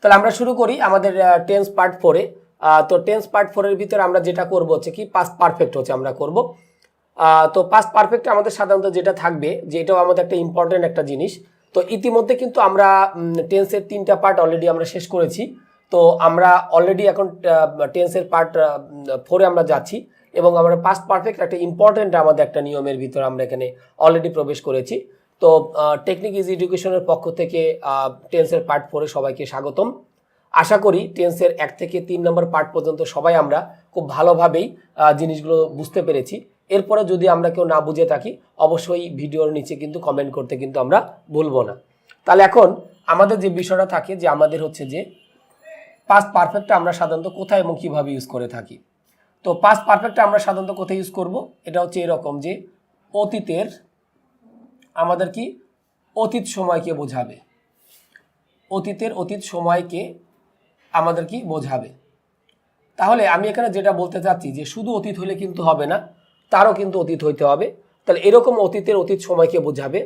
তাহলে আমরা শুরু করি আমাদের টেন্স পার্ট 4-এ। তো টেন্স পার্ট 4-এর ভিতরে আমরা যেটা করব হচ্ছে কি পাস্ট পারফেক্ট হচ্ছে আমরা করব। তো পাস্ট পারফেক্ট আমাদের সাধারণত যেটা থাকবে যে এটাও আমাদের একটা ইম্পর্টেন্ট একটা জিনিস। তো ইতিমধ্যে কিন্তু আমরা টেন্সের 3টা পার্ট অলরেডি আমরা শেষ করেছি। তো আমরা অলরেডি এখন টেন্সের পার্ট 4-এ আমরা যাচ্ছি এবং আমরা পাস্ট পারফেক্ট একটা ইম্পর্টেন্ট আমাদের একটা নিয়মের ভিতরে আমরা এখানে অলরেডি প্রবেশ করেছি। তো টেকনিক ইজ এডুকেশনের পক্ষ থেকে টেন্সের পার্ট 4-এ সবাইকে স্বাগতম। আশা করি টেন্সের 1 থেকে 3 নম্বর পার্ট পর্যন্ত সবাই আমরা খুব ভালোভাবেই জিনিসগুলো বুঝতে পেরেছি। এরপরে যদি আমরা কেউ না বুঝে থাকি অবশ্যই ভিডিওর নিচে কিন্তু কমেন্ট করতে কিন্তু আমরা ভুলবো না। তাহলে এখন আমাদের যে বিষয়টা থাকে যে আমাদের হচ্ছে যে পাস্ট পারফেক্টটা আমরা সাধারণত কোথায় এবং কীভাবে ইউজ করে থাকি। তো পাস্ট পারফেক্টটা আমরা সাধারণত কোথায় ইউজ করব, এটা হচ্ছে এরকম যে অতীতের আমাদের কি অতীত সময়কে বোঝাবে, অতীতের অতীত সময়কে আমাদের কি বোঝাবে। তাহলে আমি এখানে যেটা বলতে চাচ্ছি যে শুধু অতীত হলে কিন্তু হবে না, তারও কিন্তু অতীত হইতে হবে। তাহলে এরকম অতীতের অতীত সময়কে বোঝাবে।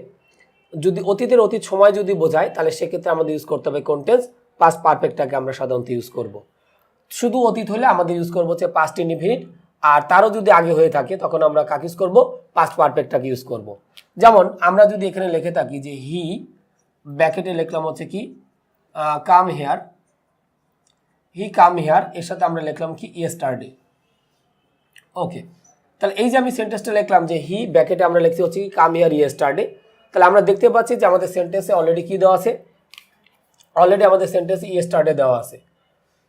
যদি অতীতের অতীত সময় যদি বোঝায় তাহলে সেক্ষেত্রে আমাদের ইউজ করতে হবে কোন টেন্স, পাস্ট পারফেক্টটাকে আমরা সাধারণত ইউজ করব। শুধু অতীত হলে আমাদের ইউজ করবো হচ্ছে পাস্ট ইনডিফিনিট, আর তারও যদি আগে হয়ে থাকে তখন আমরা কাকে ইউজ করবো, পাস্ট পারফেক্টটাকে ইউজ করব। যেমন আমরা যদি এখানে লিখে থাকি যে হি ব্র্যাকেটে লিখলাম হচ্ছে কি come here, he come here, এর সাথে আমরা লিখলাম কি ইয়েস্টারডে। ওকে, তাহলে এই যে আমি সেন্টেন্সটা লিখলাম যে হি ব্র্যাকেটে আমরা লিখছি হচ্ছে কি কাম হেয়ার ইয়েস্টারডে। তাহলে আমরা দেখতে পাচ্ছি যে আমাদের সেন্টেন্সে অলরেডি কি দেওয়া আছে, অলরেডি আমাদের সেন্টেন্সে ইয়েস্টারডে দেওয়া আছে।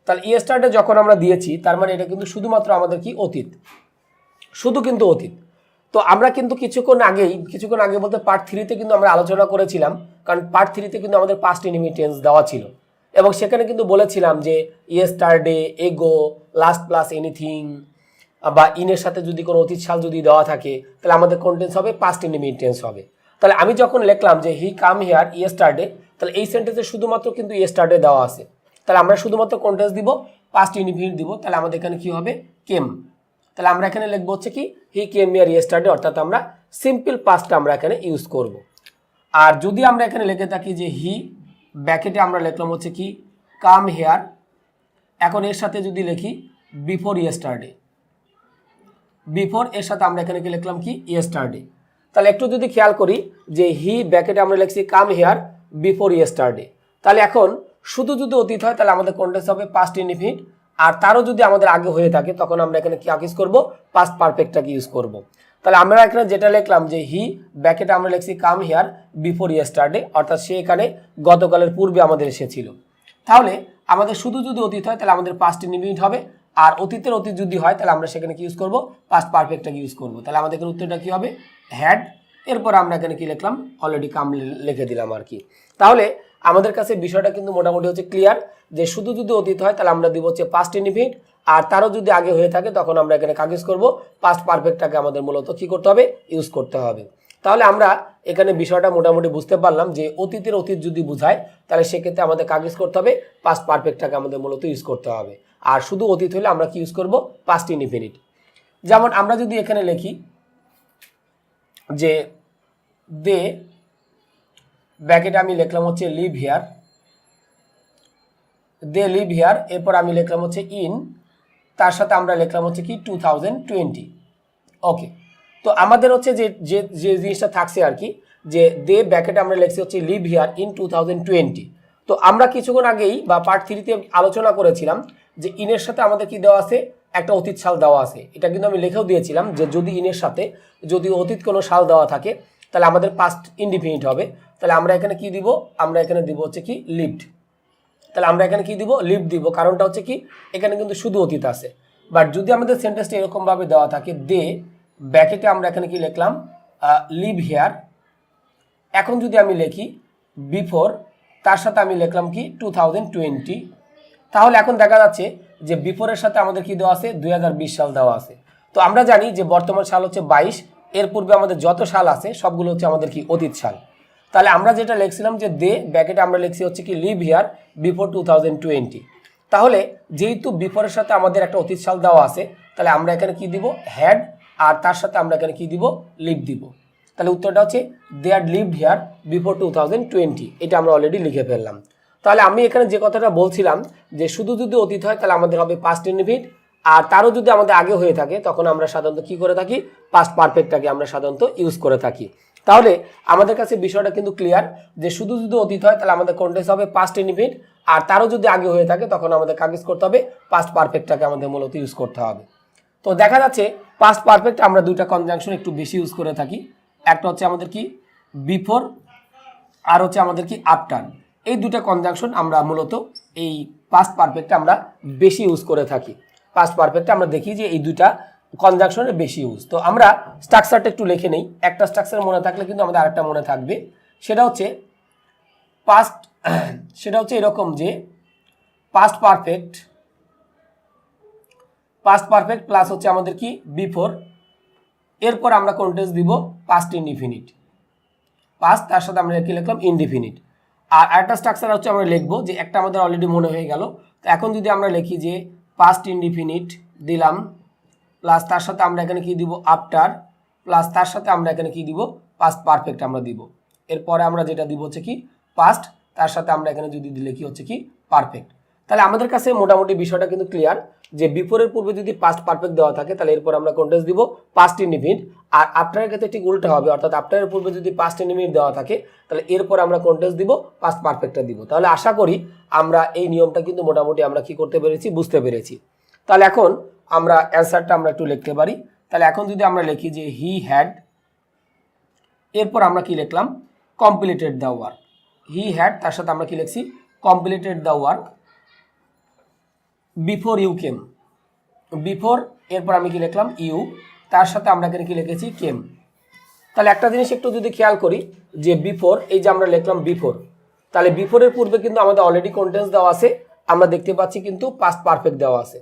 তাহলে ইয়েস্টারডে যখন আমরা দিয়েছি তার মানে এটা কিন্তু শুধুমাত্র আমাদের কি অতীত, শুধু কিন্তু অতীত। তো আমরা কিন্তু কিছুক্ষণ আগে বলতে পার্ট 3-তে কিন্তু আমরা আলোচনা করেছিলাম, কারণ পার্ট 3-তে কিন্তু আমাদের পাস্ট ইনডিফিনিট টেন্স দেওয়া ছিল এবং সেখানে কিন্তু বলেছিলাম যে ইয়েস্টারডে, এগো, লাস্ট প্লাস এনিথিং বা ইনের সাথে যদি কোনো অতীত সাল যদি দেওয়া থাকে তাহলে আমাদের কোন টেন্স হবে, পাস্ট ইনডিফিনিট টেন্স হবে। তাহলে আমি যখন লিখলাম যে হি কাম হিয়ার ইয়েস্টারডে, তাহলে এই সেন্টেন্সে শুধুমাত্র কিন্তু ইয়েস্টারডে দেওয়া আছে। তাহলে আমরা শুধুমাত্র কোন টেন্স দিব, পাস্ট ইনডিফিনিট দিব। তাহলে আমাদের এখানে কি হবে, কেম। তাহলে আমরা এখানে লিখবো হচ্ছে কি হি কেম হিয়ার ইয়েস্টারডে, অর্থাৎ আমরা সিম্পল পাস্টটা আমরা এখানে ইউজ করব। আর যদি আমরা এখানে লিখে থাকি যে হি ব্র্যাকেটে আমরা লিখলাম হচ্ছে কি কাম হেয়ার, এখন এর সাথে যদি লিখি বিফোর ইয়েস্টারডে, বিফোর এর সাথে আমরা এখানে কি লিখলাম কি ইয়েস্টারডে। তাহলে একটু যদি খেয়াল করি যে হি ব্র্যাকেটে আমরা লিখছি কাম হেয়ার বিফোর ইয়েস্টারডে। তাহলে এখন শুধু যদি অতীত হয় তাহলে আমাদের কোন টেন্স হবে, পাস্ট ইনডিফিনিট, আর তারও যদি আমাদের আগে হয়ে থাকে তখন আমরা এখানে কি ইউজ করব, পাস্ট পারফেক্টটাকে ইউজ করব। তাহলে আমরা এখানে যেটা লিখলাম যে হি ব্র্যাকেটে আমরা লিখছি কাম হিয়ার বিফোর ইয়েস্টারডে, অর্থাৎ সে এখানে গতকালের পূর্বে আমাদের এসেছিল। তাহলে আমাদের শুধু যদি অতীত হয় তাহলে আমাদের পাস্ট ইনডিফিনিট হবে, আর অতীতের অতীত যদি হয় তাহলে আমরা সেখানে কি ইউজ করব, পাস্ট পারফেক্টটাকে ইউজ করব। তাহলে আমাদের এখানে উত্তরটা কি হবে, হ্যাড। এরপর আমরা এখানে কি লিখলাম, অলরেডি কাম লিখে দিলাম আর কি। তাহলে আমাদের কাছে বিষয়টা কিন্তু মোটামুটি হচ্ছে ক্লিয়ার যে শুধু যদি অতীত হয় তাহলে আমরা দিব হচ্ছে পাস্ট ইনডিফিনিট, আর তারও যদি আগে হয়ে থাকে তখন আমরা এখানে কাকে ইউজ করব, পাস্ট পারফেক্টটাকে আমাদের মূলত কি করতে হবে, ইউজ করতে হবে। তাহলে আমরা এখানে বিষয়টা মোটামুটি বুঝতে পারলাম যে অতীতের অতীত যদি বোঝায় তাহলে সেক্ষেত্রে আমাদের কাকে ইউজ করতে হবে, পাস্ট পারফেক্টটাকে আমাদের মূলত ইউজ করতে হবে। আর শুধু অতীত হলে আমরা কি ইউজ করব, পাস্ট ইনডিফিনিট। যেমন আমরা যদি এখানে লিখি যে দে ব্র্যাকেটে আমি লিখলাম হচ্ছে live here, they live here, এরপর আমি লিখলাম হচ্ছে ইন, তার সাথে আমরা লিখলাম হচ্ছে কি 2020। ওকে, তো আমাদের হচ্ছে যে যে যে জিনিসটা থাকছে আর কি যে দে ব্র্যাকেটে আমরা লিখছি হচ্ছে লিভ হিয়ার ইন 2020। তো আমরা কিছুক্ষণ আগেই বা পার্ট 3-তে আলোচনা করেছিলাম যে ইনের সাথে আমাদের কি দেওয়া আছে, একটা অতীত সাল দেওয়া আছে। এটা কিন্তু আমি লিখেও দিয়েছিলাম যে যদি ইনের সাথে যদি অতীত কোনো সাল দেওয়া থাকে তাহলে আমাদের পাস্ট ইনডিফিনিট হবে। তাহলে আমরা এখানে কি দিব, আমরা এখানে দিব হচ্ছে কি লিভড। তাহলে আমরা এখানে কি দিব, লিভড দিব, কারণটা হচ্ছে কি এখানে কিন্তু শুধু অতীত আছে। বাট যদি আমাদের সেন্টেন্সটা এরকমভাবে দেওয়া থাকে দে ব্র্যাকেটে আমরা এখানে কি লিখলাম লিভ হিয়ার, এখন যদি আমি লিখি বিফোর, তার সাথে আমি লিখলাম কি 2020, তাহলে এখন দেখা যাচ্ছে যে বিফোরের সাথে আমাদের কি দেওয়া আছে, 2020 সাল দেওয়া আছে। তো আমরা জানি যে বর্তমান সাল হচ্ছে 22, এর পূর্বে আমাদের যত সাল আছে সবগুলো হচ্ছে আমাদের কি অতীত সাল। তাহলে আমরা যেটা লিখছিলাম যে দে ব্র্যাকেটে আমরা লিখছি হচ্ছে কি লিভ হিয়ার বিফোর 2020। তাহলে যেহেতু বিফোরের সাথে আমাদের একটা অতীত সাল দেওয়া আছে তাহলে আমরা এখানে কি দিব, হ্যাড, আর তার সাথে আমরা এখানে কি দিব, লিভ দিব। তাহলে উত্তরটা হচ্ছে দে আর লিভড হিয়ার বিফোর 2020, এটা আমরা অলরেডি লিখে ফেললাম। তাহলে আমি এখানে যে কথাটা বলছিলাম যে শুধু যদি অতীত হয় তাহলে আমাদের হবে পাস্ট ইনডিফিনিট, আর তারও যদি আমাদের আগে হয়ে থাকে তখন আমরা সাধারণত কি করে থাকি, পাস্ট পারফেক্টটাকে আমরা সাধারণত ইউজ করে থাকি। তাহলে আমাদের কাছে বিষয়টা কিন্তু ক্লিয়ার যে শুধু যদি অতীত হয় তাহলে আমাদের কন্টেন্স হবে পাস্ট ইনডিফিনিট, আর তারও যদি আগে হয়ে থাকে তখন আমাদের কাকে ইউজ করতে হবে, পাস্ট পারফেক্টটাকে আমাদের মূলত ইউজ করতে হবে। তো দেখা যাচ্ছে পাস্ট পারফেক্ট আমরা দুইটা কনজাংশন একটু বেশি ইউজ করে থাকি, একটা হচ্ছে আমাদের কি বিফোর, আর হচ্ছে আমাদের কি আফটার। এই দুটো কনজাংশন আমরা মূলত এই পাস্ট পারফেক্টে আমরা বেশি ইউজ করে থাকি। পাস্ট পারফেক্টে আমরা দেখি যে এই দুইটা কনজাংশনের বেশি ইউজ। তো আমরা স্ট্রাকচারটা একটু লিখে নেই, একটা স্ট্রাকচার মনে থাকলে কিন্তু আমাদের আরেকটা মনে থাকবে। সেটা হচ্ছে পাস্ট, সেটা হচ্ছে এরকম যে পাস্ট পারফেক্ট প্লাস হচ্ছে আমাদের কি বিফোর, এরপর আমরা কন্টেন্স দিব পাস্ট ইনডিফিনিট, পাস্ট তার সাথে আমরা কি লিখলাম ইনডিফিনিট। আর একটা স্ট্রাকচার হচ্ছে আমরা লিখবো যে একটা আমাদের অলরেডি মনে হয়ে গেল। তো এখন যদি আমরা লিখি যে পাস্ট ইনডিফিনিট দিলাম প্লাস তার সাথে আমরা এখানে কি দিব আফটার, প্লাস তার সাথে আমরা এখানে কি দিব পাস্ট পারফেক্ট আমরা দিব। এরপরে আমরা যেটা দিব হচ্ছে কি পাস্ট, তার সাথে আমরা এখানে যদি দিলে কি হচ্ছে কি পারফেক্ট। তাহলে আমাদের কাছে মোটামুটি বিষয়টা কিন্তু ক্লিয়ার যে বিফোরের পূর্বে যদি পাস্ট পারফেক্ট দেওয়া থাকে তাহলে এরপর আমরা কন্টেন্স দিব পাস্ট ইনডিফিনিট, আর আফটারের ক্ষেত্রে ঠিক উল্টা হবে, অর্থাৎ আফটারের পূর্বে যদি পাস্ট ইনডিফিনিট দেওয়া থাকে তাহলে এরপর আমরা কন্টেন্স দিব পাস্ট পারফেক্টটা দিব। তাহলে আশা করি আমরা এই নিয়মটা কিন্তু মোটামুটি আমরা কি করতে পেরেছি, বুঝতে পেরেছি। তাহলে এখন আমরা অ্যান্সারটা আমরা একটু লিখতে পারি। তাহলে এখন যদি আমরা লিখি যে হি হ্যাড, এরপর আমরা কি লিখলাম completed the work, he had তার সাথে আমরা কি লিখছি completed the work before you came, before এরপর আমি কি লিখলাম ইউ, তার সাথে আমরা এখানে কি লিখেছি কেম। তাহলে একটা জিনিস একটু যদি খেয়াল করি যে বিফোর, এই যে আমরা লিখলাম বিফোর, তাহলে বিফোরের পূর্বে কিন্তু আমাদের অলরেডি কন্টেন্স দেওয়া আছে, আমরা দেখতে পাচ্ছি কিন্তু পাস্ট পারফেক্ট দেওয়া আছে।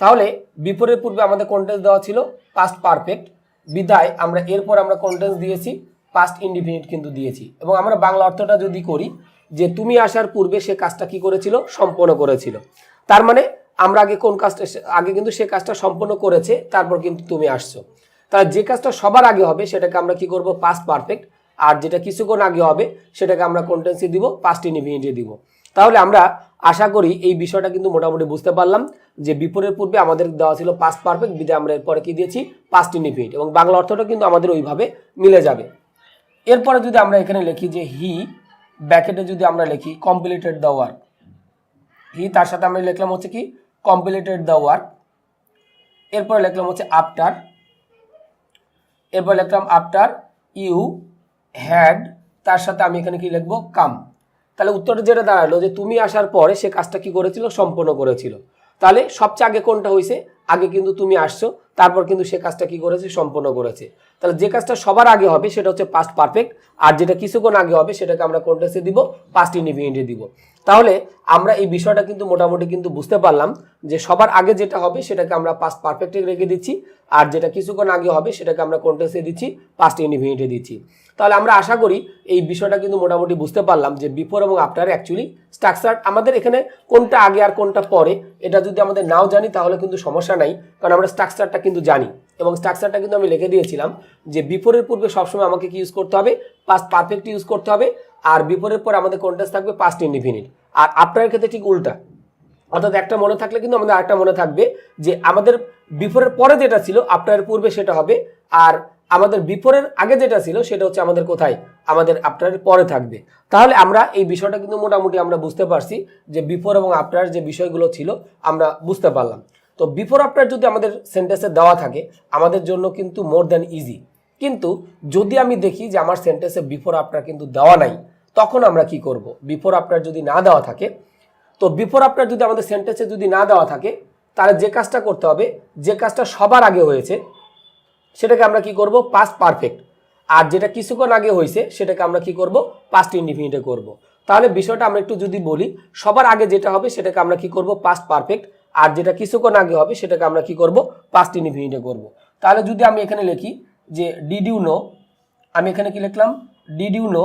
তাহলে বিফোরের পূর্বে আমাদের কন্টেন্স দেওয়া ছিল পাস্ট পারফেক্ট, বিদায় আমরা এরপর আমরা কন্টেন্স দিয়েছি পাস্ট ইনডিফিনিট কিন্তু দিয়েছি। এবং আমরা বাংলা অর্থটা যদি করি যে তুমি আসার পূর্বে সে কাজটা কি করেছিল, সম্পন্ন করেছিল। তার মানে আমরা আগে কোন কাজটা, আগে কিন্তু সে কাজটা সম্পন্ন করেছে, তারপর কিন্তু তুমি আসছো। তাহলে যে কাজটা সবার আগে হবে সেটাকে আমরা কি করব পাস্ট পারফেক্ট, আর যেটা কিছুক্ষণ আগে হবে সেটাকে আমরা কন্টেন্সে দিব পাস্ট ইনডিফিনিটে দিব। তাহলে আমরা আশা করি এই বিষয়টা কিন্তু মোটামুটি বুঝতে পারলাম যে বিফোরের পূর্বে আমাদের দেওয়া ছিল পাস্ট পারফেক্ট, বিদায় আমরা এরপরে কি দিয়েছি পাস্ট ইনডিফিনিট, এবং বাংলা অর্থটা কিন্তু আমাদের ওইভাবে মিলে যাবে। এরপরে যদি আমরা এখানে লিখি যে হি ব্র্যাকেটে যদি আমরা লিখি কমপ্লিটেড দ্য ওয়ার্ক, হি তার সাথে আমরা লিখলাম হচ্ছে কি কমপ্লিটেড দ্য ওয়ার্ক, এরপরে লিখলাম হচ্ছে আফটার, এরপর লিখলাম আফটার ইউ হ্যাড, তার সাথে আমি এখানে কি লিখবো কাম। তাহলে উত্তরটা যেটা দাঁড়ালো যে তুমি আসার পরে সে কাজটা কি করেছিল, সম্পন্ন করেছিল। তাহলে সবচেয়ে আগে কোনটা হয়েছে, আগে কিন্তু তুমি আসছো, তারপর কিন্তু সে কাজটা কি করেছে, সম্পন্ন করেছে। তাহলে যে কাজটা সবার আগে হবে সেটা হচ্ছে পাস্ট পারফেক্ট, আর যেটা কিছুক্ষণ আগে হবে সেটাকে আমরা কন্টেন্সে দিব পাস্ট ইনডিফিনিটে দিব। তাহলে আমরা এই বিষয়টা কিন্তু মোটামুটি কিন্তু বুঝতে পারলাম যে সবার আগে যেটা হবে সেটাকে আমরা পাস্ট পারফেক্টে রেখে দিচ্ছি, আর যেটা কিছুক্ষণ আগে হবে সেটাকে আমরা কন্টেন্সে দিচ্ছি পাস্ট ইনডিফিনিটে দিচ্ছি। তাহলে আমরা আশা করি এই বিষয়টা কিন্তু মোটামুটি বুঝতে পারলাম যে বিফোর এবং আফটার অ্যাকচুয়ালি স্ট্রাকচার আমাদের এখানে কোনটা আগে আর কোনটা পরে এটা যদি আমাদের নাও জানি তাহলে কিন্তু সমস্যা নাই, কারণ আমরা স্ট্রাকচারটা কিন্তু জানি। এবং স্ট্রাকচারটা কিন্তু আমি লিখে দিয়েছিলাম যে বিফোরের পূর্বে সবসময় আমাকে কি ইউজ করতে হবে, পাস্ট পারফেক্ট ইউজ করতে হবে, আর বিফোরের পর আমাদের কন্টেন্স থাকবে পাস্ট ইনডিফিনিট। আর আফটারের ক্ষেত্রে ঠিক উল্টা, অর্থাৎ একটা মনে থাকলে কিন্তু আমাদের আরেকটা মনে থাকবে যে আমাদের বিফোরের পরে যেটা ছিল আফটারের পূর্বে সেটা হবে, আর আমাদের বিফোরের আগে যেটা ছিল সেটা হচ্ছে আমাদের কোথায়, আমাদের আফটারের পরে থাকবে। তাহলে আমরা এই বিষয়টা কিন্তু মোটামুটি আমরা বুঝতে পারছি যে বিফোর এবং আফটার যে বিষয়গুলো ছিল আমরা বুঝতে পারলাম। তো বিফোর আফটার যদি আমাদের সেন্টেন্সে দেওয়া থাকে আমাদের জন্য কিন্তু মোর দ্যান ইজি, কিন্তু যদি আমি দেখি যে আমার সেন্টেন্সে বিফোর আফটার কিন্তু দেওয়া নাই, তখন আমরা কি করব, বিফোর আফটার যদি না দেওয়া থাকে, তো বিফোর আফটার যদি আমাদের সেন্টেন্সে যদি না দেওয়া থাকে তাহলে যে কাজটা করতে হবে, যে কাজটা সবার আগে হয়েছে সেটাকে আমরা কি করব পাস্ট পারফেক্ট, আর যেটা কিছুক্ষণ আগে হয়েছে সেটাকে আমরা কি করব পাস্ট ইনডিফিনিটে করব। তাহলে বিষয়টা আমরা একটু যদি বলি, সবার আগে যেটা হবে সেটাকে আমরা কি করব পাস্ট পারফেক্ট, আর যেটা কিছুক্ষণ আগে হবে সেটাকে আমরা কি করব পাস্ট ইনডিফিনিটে করব। তাহলে যদি আমি এখানে লিখি যে ডিড ইউ নো, আমি এখানে কি লিখলাম ডিড ইউ নো,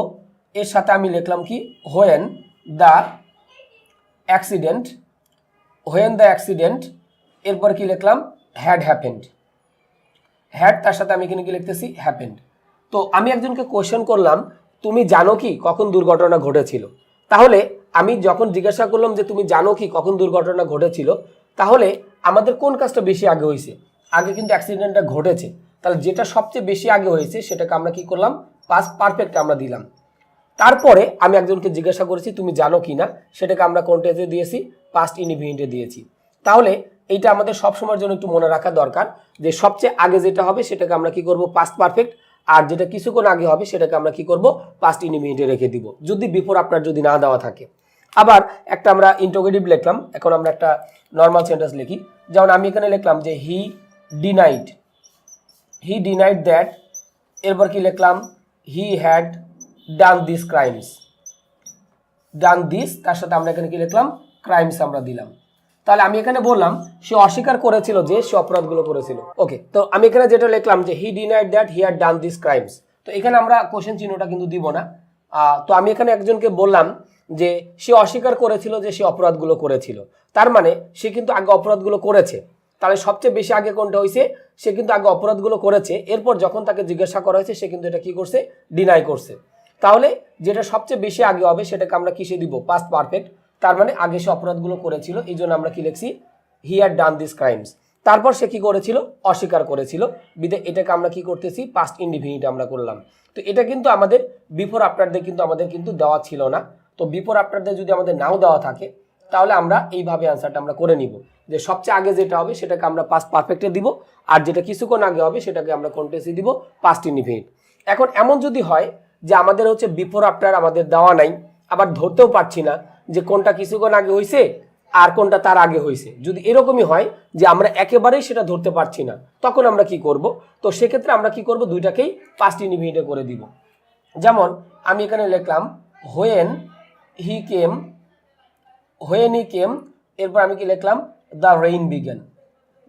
এর সাথে আমি লিখলাম কি when the accident, when the accident, এরপর কি লিখলাম হ্যাড হ্যাপেন্ড, হ্যাড তার সাথে আমি এখানে কি লিখতেছি হ্যাপেন্ড। তো আমি একজনকে কোয়েশ্চেন করলাম তুমি জানো কি কখন দুর্ঘটনা ঘটেছিল, তাহলে আমি যখন জিজ্ঞাসা করলাম যে তুমি জানো কি কখন দুর্ঘটনা ঘটেছিল, তাহলে আমাদের কোন কাজটা বেশি আগে হয়েছে? আগে কিন্তু অ্যাক্সিডেন্টটা ঘটেছে, তাহলে যেটা সবচেয়ে বেশি আগে হয়েছে সেটাকে আমরা কি করলাম, পাস্ট পারফেক্ট আমরা দিলাম। তারপরে আমি একজনকে জিজ্ঞাসা করেছি তুমি জানো কি না, সেটাকে আমরা কোন টেন্সে দিয়েছি, পাস্ট ইনডিফিনিটে দিয়েছি। তাহলে এইটা আমাদের সবসময়ের জন্য একটু মনে রাখা দরকার যে সবচেয়ে আগে যেটা হবে সেটাকে আমরা কি করব, পাস্ট পারফেক্ট, আর যেটা কিছুক্ষণ আগে হবে সেটাকে আমরা কি করব, পাস্ট ইনডিফিনিটে রেখে দিব, যদি বিফোর আফটার যদি না দেওয়া থাকে। আবার একটা আমরা ইন্টারোগেটিভ লিখলাম, এখন আমরা একটা নর্মাল সেন্টেন্স লিখি। যেমন আমি এখানে লিখলাম যে হি ডিনাইড দ্যাট, এরপর কি লিখলাম, হি had done this crimes, done this, তার সাথে আমরা এখানে কি লিখলাম, ক্রাইমস আমরা দিলাম। তাহলে আমি এখানে বললাম সে অস্বীকার করেছিল যে সে অপরাধগুলো করেছিল। ওকে, তো আমি এখানে যেটা লিখলাম যে he denied that he had done this crimes, তো এখানে আমরা কোশ্চেন চিহ্নটা কিন্তু দিব না। তো আমি এখানে একজনকে বললাম যে সে অস্বীকার করেছিল যে সে অপরাধগুলো করেছিল, তার মানে সে কিন্তু আগে অপরাধগুলো করেছে। তাহলে সবচেয়ে বেশি আগে কোনটা হয়েছে, সে কিন্তু আগে অপরাধগুলো করেছে, এরপর যখন তাকে জিজ্ঞাসা করা হয়েছে সে কিন্তু এটা কি করছে, ডিনাই করছে। তাহলে যেটা সবচেয়ে বেশি আগে হবে সেটাকে আমরা কিসে দিব, পাস্ট পারফেক্ট, তার মানে আগে সে অপরাধগুলো করেছিল, এই জন্য আমরা কি লিখছি, হি হ্যাড ডান দিস ক্রাইমস। তারপর সে কি করেছিল, অস্বীকার করেছিল, বিদে এটাকে আমরা কি করতেছি, পাস্ট ইনডিফিনিট আমরা করলাম। তো এটা কিন্তু আমাদের বিফোর আফটারদের কিন্তু আমাদের কিন্তু দেওয়া ছিল না। তো বিফোর আফটারদের যদি আমাদের নাও দেওয়া থাকে তাহলে আমরা এইভাবে অ্যান্সারটা আমরা করে নিব যে সবচেয়ে আগে যেটা হবে সেটাকে আমরা পাস্ট পারফেক্টে দিব, আর যেটা কিছুক্ষণ আগে হবে সেটাকে আমরা কোন টেন্সে দিব, পাস্ট ইনডিফিনিট। এখন এমন যদি হয় যে আমাদের হচ্ছে বিফোর আফটার আমাদের দেওয়া নাই, আবার ধরতেও পারছি না যে কোনটা কিছুক্ষণ আগে হয়েছে আর কোনটা তার আগে হয়েছে, যদি এরকমই হয় যে আমরা একেবারেই সেটা ধরতে পারছি না, তখন আমরা কি করব, তো সেক্ষেত্রে আমরা কি করব, দুইটাকেই পাস্ট ইনডিফিনিটে করে দিব। যেমন আমি এখানে লিখলাম হোয়েন হি কেম, এরপর আমি কি লিখলাম, the rain begin,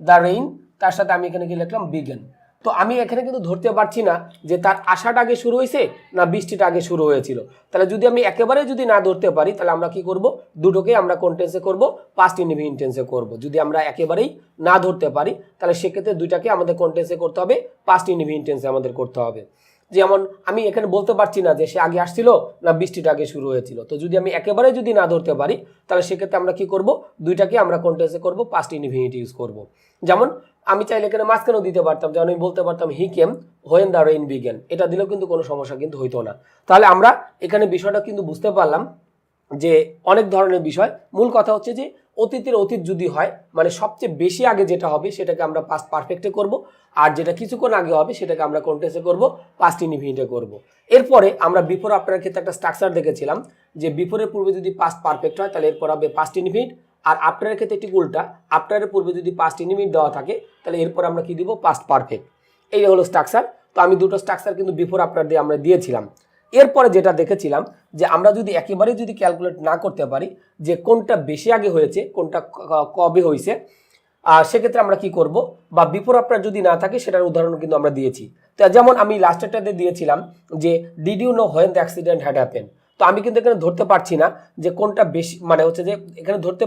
the rain, তার সাথে আমি এখানে কি লিখলাম, বিগেন। তো আমি এখানে কিন্তু ধরতে পারছি না যে তার আসাটা আগে শুরু হয়েছে না বৃষ্টিটা আগে শুরু হয়েছিল। তাহলে যদি আমি একেবারে যদি না ধরতে পারি তাহলে আমরা কি করব, দুটোকে আমরা কোন টেন্সে করব, পাস্ট ইনডিফিনিট টেন্সে করব। যদি আমরা একেবারেই না ধরতে পারি তাহলে সেক্ষেত্রে দুইটাকে আমাদের কোন টেন্সে করতে হবে, পাস্ট ইনডিফিনিট টেন্সে আমাদের করতে হবে। যেমন আমি এখানে বলতে পারছি না যে সে আগে আসছিল না বৃষ্টিটা আগে শুরু হয়েছিল, তো যদি আমি একেবারে যদি না ধরতে পারি তাহলে সেক্ষেত্রে আমরা কি করব, দুইটাকে আমরা কোন টেন্সে করব, পাস্ট ইনডিফিনিট ইউজ করব। যেমন আমি চাইলে এখানে মাঝখানেও দিতে পারতাম, যেমন আমি বলতে পারতাম হি কেম হোয়েন দ্য রেইন বিগেন, এটা দিলেও কিন্তু কোনো সমস্যা কিন্তু হইতো না। তাহলে আমরা এখানে বিষয়টা কিন্তু বুঝতে পারলাম যে অনেক ধরনের বিষয়, মূল কথা হচ্ছে যে অতীতের অতীত যদি হয় মানে সবচেয়ে বেশি আগে যেটা হবে সেটাকে আমরা পাস্ট পারফেক্টে করব, আর যেটা কিছুক্ষণ আগে হবে সেটাকে আমরা কোন টেন্সে করব, পাস্ট ইনডিফিনিটে করব। এরপরে আমরা বিফোর আফটারের ক্ষেত্রে একটা স্ট্রাকচার দেখেছিলাম যে বিফোরের পূর্বে যদি পাস্ট পারফেক্ট হয় তাহলে এরপর হবে পাস্ট ইনডিফিনিট, আর আফটারের ক্ষেত্রে ঠিক উল্টা, আফটারের পূর্বে যদি পাস্ট ইনডিফিনিট দেওয়া থাকে তাহলে এরপর আমরা কি দিব, পাস্ট পারফেক্ট। এই হলো স্ট্রাকচার। তো আমি দুটো স্ট্রাকচার কিন্তু বিফোর আফটার দিয়ে আমরা দিয়েছিলাম। এরপরে যেটা দেখেছিলাম যে আমরা যদি একেবারে যদি ক্যালকুলেট না করতে পারি যে কোনটা বেশি আগে হয়েছে কোনটা কবে হয়েছে, সেক্ষেত্রে আমরা কি করব, বা বিফোর আফটার যদি না থাকে সেটার উদাহরণ কিন্তু আমরা দিয়েছি। তো যেমন আমি লাস্টেরটাতে দিয়েছিলাম যে did you know when the accident had happen, তো আমি কিন্তু এখানে ধরতে পারছি না যে কোনটা বেশি, মানে হচ্ছে যে এখানে ধরতে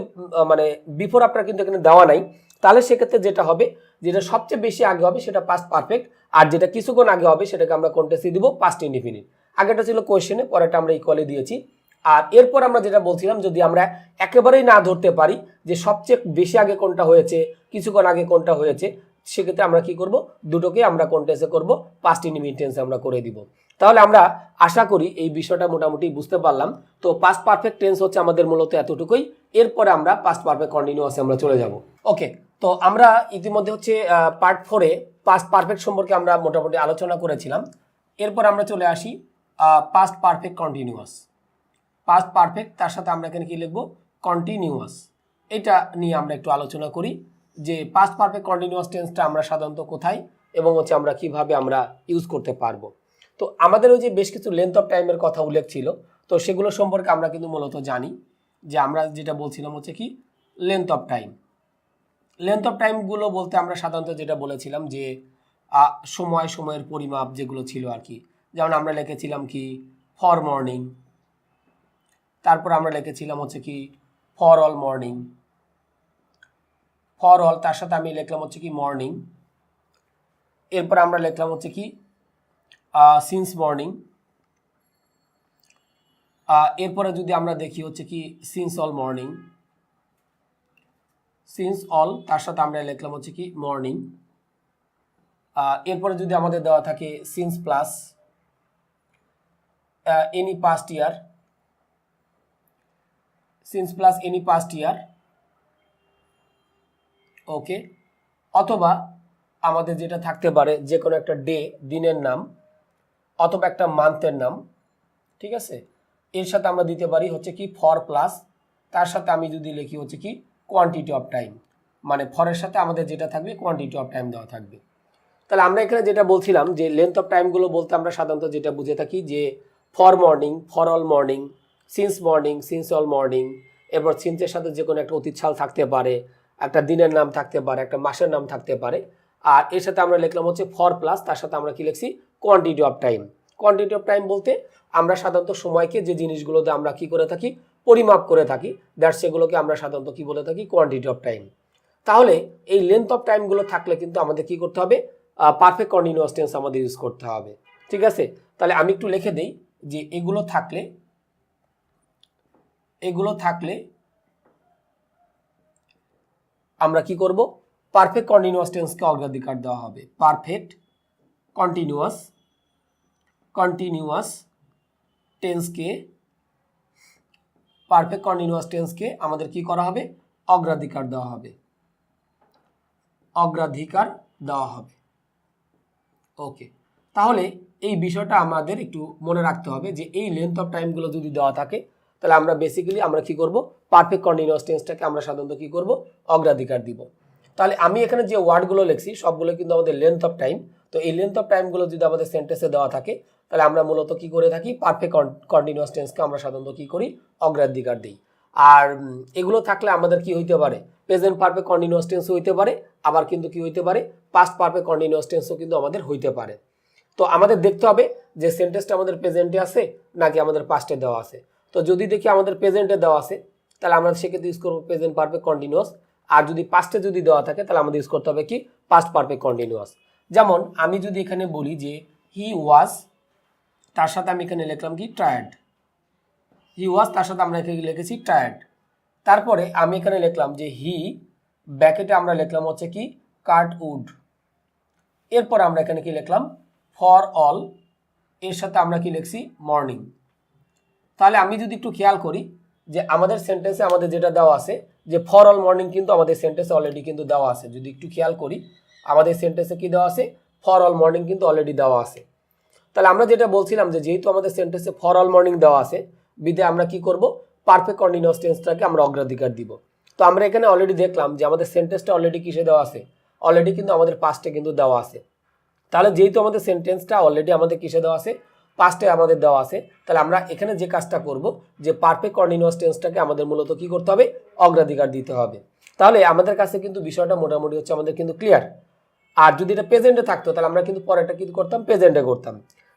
মানে বিফোর আফটার কিন্তু এখানে দেওয়া নাই। তাহলে সেক্ষেত্রে যেটা হবে, যেটা সবচেয়ে বেশি আগে হবে সেটা পাস্ট পারফেক্ট, আর যেটা কিছুক্ষণ আগে হবে সেটাকে আমরা কোন টেন্সে দিব, পাস্ট ইনডিফিনিট। আগেটা ছিল কোয়েশ্চেনে, পরেরটা আমরা ইকুয়ালি দিয়েছি। আর এরপর আমরা যেটা বলছিলাম যদি আমরা একেবারেই না ধরতে পারি যে সবচেয়ে বেশি আগে কোনটা হয়েছে কিছুক্ষণ আগে কোনটা হয়েছে, সেক্ষেত্রে আমরা কি করব, দুটোকে আমরা কোন টেন্সে করব, পাস্ট ইনডিফিনিট টেন্সে আমরা করে দিব। তাহলে আমরা আশা করি এই বিষয়টা মোটামুটি বুঝতে পারলাম। তো পাস্ট পারফেক্ট টেন্স হচ্ছে আমাদের মূলত এতটুকুই, এরপরে আমরা পাস্ট পারফেক্ট কন্টিনিউয়াসে আমরা চলে যাব। ওকে, তো আমরা ইতিমধ্যে হচ্ছে পার্ট 4-এ পাস্ট পারফেক্ট সম্পর্কে আমরা মোটামুটি আলোচনা করেছিলাম। এরপর আমরা চলে আসি past perfect continuous. Past perfect তার সাথে আমরা এখানে কি লিখব, কন্টিনিউয়াস, এটা নিয়ে আমরা একটু আলোচনা করি যে পাস্ট পারফেক্ট কন্টিনিউয়াস টেন্সটা আমরা সাধারণত কোথায় এবং হচ্ছে আমরা কিভাবে আমরা ইউজ করতে পারবো। তো আমাদের ওই যে বেশ কিছু লেন্থ অফ টাইমের কথা উল্লেখ ছিল, তো সেগুলো সম্পর্কে আমরা কিন্তু মূলত জানি যে আমরা যেটা বলছিলাম হচ্ছে কি length of time. Length of টাইমগুলো বলতে আমরা সাধারণত যেটা বলেছিলাম যে সময়ের পরিমাপ যেগুলো ছিল আর কি, যেমন আমরা লিখেছিলাম কি ফর মর্নিং, তারপর আমরা লিখেছিলাম হচ্ছে কি for all morning, for all তার সাথে আমি লিখলাম হচ্ছে কি মর্নিং, এরপর আমরা লিখলাম হচ্ছে কি সিন্স মর্নিং, এরপরে যদি আমরা দেখি হচ্ছে কি since all morning, since all তার সাথে আমরা লিখলাম হচ্ছে কি মর্নিং। এরপরে যদি আমাদের দেওয়া থাকে since plus any past year, since plus any past year, okay. অথবা আমাদের যেটা থাকতে পারে যে কোনো একটা ডে, দিনের নাম, অথবা একটা মান্থের নাম, ঠিক আছে। এর সাথে আমরা দিতে পারি হচ্ছে কি ফর প্লাস, তার সাথে আমি যদি লিখি হচ্ছে কি কোয়ান্টিটি অফ টাইম, মানে ফরের সাথে আমাদের যেটা থাকবে কোয়ান্টিটি অফ টাইম দেওয়া থাকবে। তাহলে আমরা এখানে যেটা বলছিলাম যে লেন্থ অফ টাইমগুলো বলতে আমরা সাধারণত যেটা বুঝে থাকি যে for morning, for all morning, since all morning, এরপর সিন্সের সাথে যে কোনো একটা অতীতকাল থাকতে পারে, একটা দিনের নাম থাকতে পারে, একটা মাসের নাম থাকতে পারে। আর এর সাথে আমরা লিখলাম হচ্ছে ফর প্লাস, তার সাথে আমরা কি লিখছি quantity of time. Quantity of time বলতে আমরা সাধারণত সময়কে যে জিনিসগুলোতে আমরা কি করে থাকি পরিমাপ করে থাকি, দ্যাট সেগুলোকে আমরা সাধারণত কি বলে থাকি কোয়ান্টিটি অফ টাইম। তাহলে এই লেন্থ অফ টাইমগুলো থাকলে কিন্তু আমাদের কি করতে হবে পারফেক্ট কন্টিনিউয়াস টেন্স আমাদের ইউজ করতে হবে, ঠিক আছে। তাহলে আমি একটু লিখে দেই যে এগুলো থাকলে আমরা কি করব পারফেক্ট কন্টিনিউয়াস টেন্সকে অগ্রাধিকার দেওয়া হবে। পারফেক্ট কন্টিনিউয়াস টেন্সকে আমাদের কি করা হবে অগ্রাধিকার দেওয়া হবে। ওকে, তাহলে এই বিষয়টা আমাদের একটু মনে রাখতে হবে যে এই লেন্থ অফ টাইমগুলো যদি দেওয়া থাকে তাহলে আমরা বেসিক্যালি আমরা কি করব পারফেক্ট কন্টিনিউয়াস টেন্সটাকে আমরা সাধারণত কি করব অগ্রাধিকার দিব। তাহলে আমি এখানে যে ওয়ার্ডগুলো লিখছি সবগুলো কিন্তু আমাদের লেন্থ অফ টাইম। তো এই লেন্থ অফ টাইমগুলো যদি আমাদের সেন্টেন্সে দেওয়া থাকে তাহলে আমরা মূলত কি করে থাকি পারফেক্ট কন্টিনিউয়াস টেন্সকে আমরা সাধারণত কি করি অগ্রাধিকার দিই। আর এগুলো থাকলে আমাদের কি হইতে পারে প্রেজেন্ট পারফেক্ট কন্টিনিউয়াস টেন্সও হইতে পারে, আবার কিন্তু কি হইতে পারে পাস্ট পারফেক্ট কন্টিনিউয়াস টেন্সও কিন্তু আমাদের হইতে পারে। তো আমাদের দেখতে হবে যে সেন্টেন্সটা আমাদের প্রেজেন্টে আছে নাকি আমাদের পাস্টে দেওয়া আছে। তো যদি দেখি আমাদের প্রেজেন্টে দেওয়া আছে তাহলে আমরা সেক্ষেত্রে ইউজ করবো প্রেজেন্ট পারফেক্ট কন্টিনিউয়াস। আর যদি পাস্টে যদি দেওয়া থাকে তাহলে আমাদের ইউজ করতে হবে কি পাস্ট পারফেক্ট কন্টিনিউয়াস। যেমন আমি যদি এখানে বলি যে হি ওয়াজ, তার সাথে আমি এখানে লিখলাম কি টায়ার্ড, হি ওয়াজ তার সাথে আমরা এখানে লিখেছি টায়ার্ড। তারপরে আমি এখানে লিখলাম যে হি ব্যাকেটে আমরা লিখলাম হচ্ছে কি কাট উড। এরপর আমরা এখানে কি লিখলাম ফর অল, এর সাথে আমরা কি লিখছি মর্নিং। তাহলে আমি যদি একটু খেয়াল করি যে আমাদের সেন্টেন্সে আমাদের যেটা দেওয়া আছে যে ফর অল মর্নিং কিন্তু আমাদের সেন্টেন্সে অলরেডি কিন্তু দেওয়া আছে। যদি একটু খেয়াল করি আমাদের সেন্টেন্সে কি দেওয়া আছে ফর অল মর্নিং কিন্তু অলরেডি দেওয়া আছে। তাহলে আমরা যেটা বলছিলাম যে যেহেতু আমাদের সেন্টেন্সে ফর অল মর্নিং দেওয়া আছে বিধে আমরা কি করব পারফেক্ট কন্টিনিউয়াস টেন্সটাকে আমরা অগ্রাধিকার দিব। তো আমরা এখানে অলরেডি দেখলাম যে আমাদের সেন্টেন্সটা অলরেডি কিসে দেওয়া আছে অলরেডি কিন্তু আমাদের পাস্টে কিন্তু দেওয়া আছে। তাহলে যেহেতু আমাদের সেন্টেন্সটা অলরেডি আমাদের কিসে দেওয়া আছে পাস্টে আমাদের দেওয়া আছে, তাহলে আমরা এখানে যে কাজটা করব যে পারফেক্ট কন্টিনিউয়াস টেন্সটাকে আমাদের মূলত কি করতে হবে অগ্রাধিকার দিতে হবে। তাহলে আমাদের কাছে কিন্তু বিষয়টা মোটামুটি হচ্ছে আমাদের কিন্তু ক্লিয়ার। আর যদি এটা প্রেজেন্টে থাকতো তাহলে আমরা কিন্তু পরেরটা কি করতাম প্রেজেন্টে করতাম।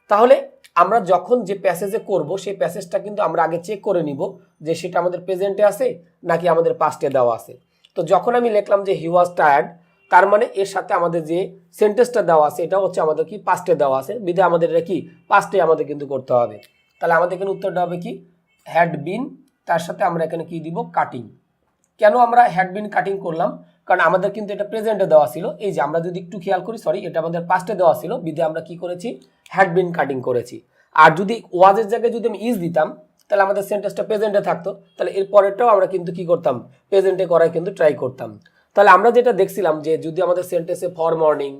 তাহলে আমরা যখন যে প্যাসেজে করব সেই প্যাসেজটা কিন্তু আমরা আগে চেক করে নিব যে সেটা আমাদের প্রেজেন্টে আছে নাকি আমাদের পাস্টে দেওয়া আছে। তো যখন আমি লিখলাম যে হি ওয়াজ টায়ার্ড তার মানে এর সাথে আমাদের যে সেন্টেন্সটা দেওয়া আছে এটা হচ্ছে আমাদের কি পাস্টে দেওয়া আছে, বিধে আমাদের এটা কি পাস্টে আমাদের কিন্তু করতে হবে। তাহলে আমাদের এখানে উত্তরটা হবে কি হ্যাড বিন, তার সাথে আমরা এখানে কি দিব কাটিং। কেন আমরা হ্যাড বিন কাটিং করলাম কারণ আমাদের কিন্তু এটা প্রেজেন্টে দেওয়া ছিল। এই যে আমরা যদি একটু খেয়াল করি সরি এটা আমাদের পাস্টে দেওয়া ছিল বিধে আমরা কি করেছি হ্যাড বিন কাটিং করেছি। আর যদি ওয়াজের জায়গায় যদি আমি ইজ দিতাম তাহলে আমাদের সেন্টেন্সটা প্রেজেন্টে থাকতো, তাহলে এর পরেরটাও আমরা কিন্তু কি করতাম প্রেজেন্টে করার কিন্তু ট্রাই করতাম। তাহলে আমরা যেটা দেখছিলাম যে যদি আমাদের সেন্টেন্সে for morning,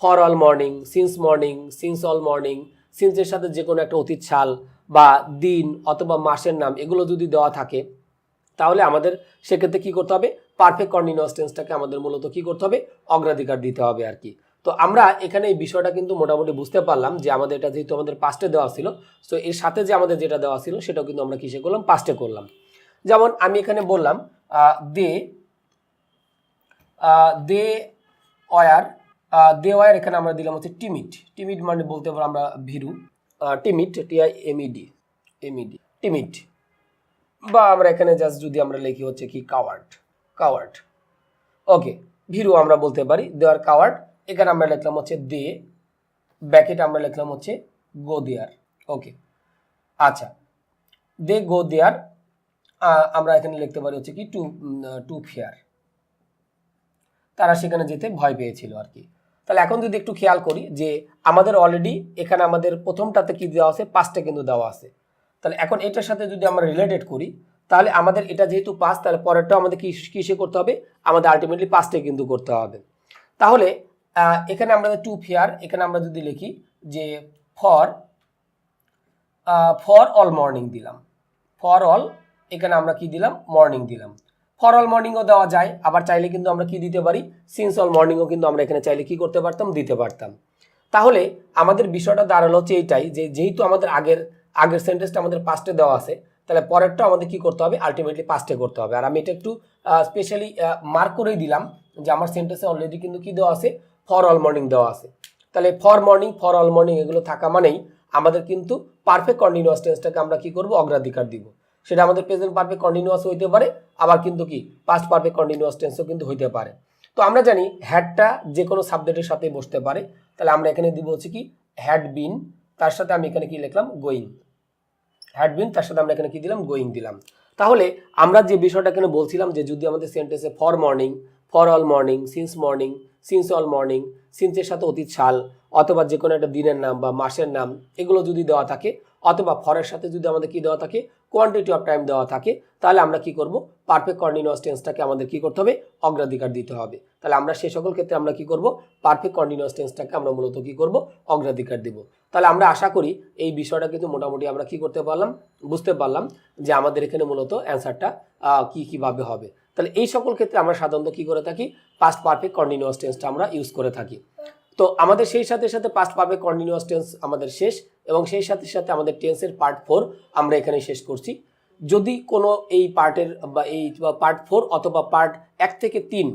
for all morning, since all morning, সিন্সের সাথে যে কোনো একটা অতীত সাল বা দিন অথবা মাসের নাম এগুলো যদি দেওয়া থাকে তাহলে আমাদের সেক্ষেত্রে কি করতে হবে পারফেক্ট কন্টিনিউয়াস টেন্সটাকে আমাদের মূলত কি করতে হবে অগ্রাধিকার দিতে হবে আর কি। তো আমরা এখানে এই বিষয়টা কিন্তু মোটামুটি বুঝতে পারলাম যে আমাদের এটা যেহেতু আমাদের পাস্টে দেওয়া ছিল সো এর সাথে যে আমাদের যেটা দেওয়া ছিল সেটাও কিন্তু আমরা কিসে করলাম পাস্টে করলাম। যেমন আমি এখানে বললাম দে ওয়ার এখানে আমরা দিলাম হচ্ছে টিমিড মানে বলতে পারবো আমরা ভীরু, টিমিড টিমিড বা আমরা এখানে জাস্ট যদি আমরা লিখি হচ্ছে কি কাওয়ার্ড ওকে ভীরু আমরা বলতে পারি দে আর কাওয়ার্ড। এখানে আমরা লিখলাম হচ্ছে দে ব্যাকেট আমরা লিখলাম হচ্ছে গো দেয়ার ওকে। আচ্ছা দে গো দেয়ার, আমরা এখানে লিখতে পারি হচ্ছে কি টু ফিয়ার, তারা সেখানে যেতে ভয় পেয়েছিল আর কি। তাহলে এখন যদি একটু খেয়াল করি যে আমাদের অলরেডি এখানে আমাদের প্রথমটাতে কি দেওয়া আছে, পাস্টে কিন্তু দেওয়া আছে। তাহলে এখন এটার সাথে যদি আমরা রিলেটেড করি, তাহলে আমাদের এটা যেহেতু পাস্ট, তাহলে পরেরটাও আমাদের কিসে করতে হবে, আমাদের আলটিমেটলি পাস্টে কিন্তু করতে হবে। তাহলে এখানে আমরা টু ফিয়ার, এখানে আমরা যদি লিখি যে ফর অল মর্নিং দিলাম, ফর অল, এখানে আমরা কি দিলাম, মর্নিং দিলাম। ফর অল মর্নিংও দেওয়া যায়, আবার চাইলে কিন্তু আমরা কি দিতে পারি, সিন্স অল মর্নিংও কিন্তু আমরা এখানে চাইলে কি করতে পারতাম, দিতে পারতাম। তাহলে আমাদের বিষয়টা দাঁড়ালো হচ্ছে এইটাই, যে যেহেতু আমাদের আগের সেন্টেন্সটা আমাদের পাস্টে দেওয়া আছে, তাহলে পরেরটা আমাদের কি করতে হবে, আলটিমেটলি পাস্টে করতে হবে। আর আমি এটা একটু স্পেশালি মার্ক করেই দিলাম যে আমার সেন্টেন্সে অলরেডি কিন্তু কি দেওয়া আছে, ফর অল মর্নিং দেওয়া আছে। তাহলে for morning, for all morning এগুলো থাকা মানেই আমাদের কিন্তু পারফেক্ট কন্টিনিউয়াস টেন্সটাকে আমরা কি করব, অগ্রাধিকার দিব। সেটা আমাদের প্রেজেন্ট পারফেক্ট কন্টিনিউয়াস হইতে পারে, আবার কিন্তু কি পাস্ট পারফেক্ট কন্টিনিউয়াস টেন্সও কিন্তু হইতে পারে। তো আমরা জানি হ্যাডটা যে কোনো সাবজেক্টের সাথে বসতে পারে, তাহলে আমরা এখানে দিব হচ্ছে কি হ্যাড বিন, তার সাথে আমি এখানে কি লিখলাম, গোয়িং। হ্যাড বিন, তার সাথে আমরা এখানে কি দিলাম, গোয়িং দিলাম। তাহলে আমরা যে বিষয়টা এখানে বলছিলাম যে যদি আমাদের সেন্টেন্সে for morning, for all morning, since all morning, সিন্সের সাথে অতীত সাল অথবা যে কোনো একটা দিনের নাম বা মাসের নাম এগুলো যদি দেওয়া থাকে, অথবা ফরের সাথে যদি আমাদের কি দেওয়া থাকে, কোয়ান্টিটি অফ টাইম দেওয়া থাকে, তাহলে আমরা কি করব, পারফেক্ট কন্টিনিউয়াস টেন্সটাকে আমাদের কি করতে হবে, অগ্রাধিকার দিতে হবে। তাহলে আমরা সেই সকল ক্ষেত্রে আমরা কি করব, পারফেক্ট কন্টিনিউয়াস টেন্সটাকে আমরা মূলত কি করব, অগ্রাধিকার দিব। তাহলে আমরা আশা করি এই বিষয়টা কিন্তু মোটামুটি আমরা কি করতে পারলাম, বুঝতে পারলাম যে আমাদের এখানে মূলত অ্যান্সারটা কিভাবে হবে। তাহলে এই সকল ক্ষেত্রে আমরা সাধারণত কি করে থাকি, পাস্ট পারফেক্ট কন্টিনিউয়াস টেন্সটা আমরা ইউজ করে থাকি। তো আমাদের সেই সাথে সাথে পাস্ট পারফেক্ট কন্টিনিউয়াস টেন্স আমাদের শেষ, এবং সেই সাথে সাথে আমাদের টেন্সের পার্ট 4 আমরা এখানে শেষ করছি। যদি কোনো এই পার্টের বা এই পার্ট 4 অথবা পার্ট 1 থেকে 3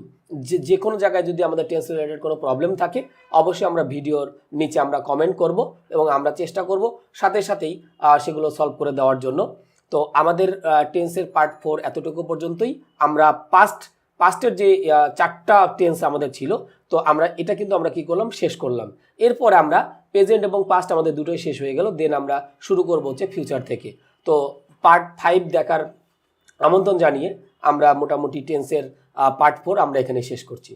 যে কোনো জায়গায় যদি আমাদের টেন্স রিলেটেড কোনো প্রবলেম থাকে, অবশ্যই আমরা ভিডিওর নিচে আমরা কমেন্ট করব এবং আমরা চেষ্টা করব সাথে সাথেই সেগুলো সলভ করে দেওয়ার জন্য। তো আমাদের টেন্সের পার্ট 4 এতটুকু পর্যন্তই। আমরা পাস্টের যে 4টা টেন্স আমাদের ছিল, তো আমরা এটা কিন্তু আমরা কি করলাম, শেষ করলাম। এরপরে আমরা প্রেজেন্ট এবং পাস্ট আমাদের দুটোই শেষ হয়ে গেল, দেন আমরা শুরু করব হচ্ছে ফিউচার থেকে। তো পার্ট 5 দেখার আমন্ত্রণ জানিয়ে আমরা মোটামুটি টেন্সের পার্ট 4 আমরা এখানে শেষ করছি।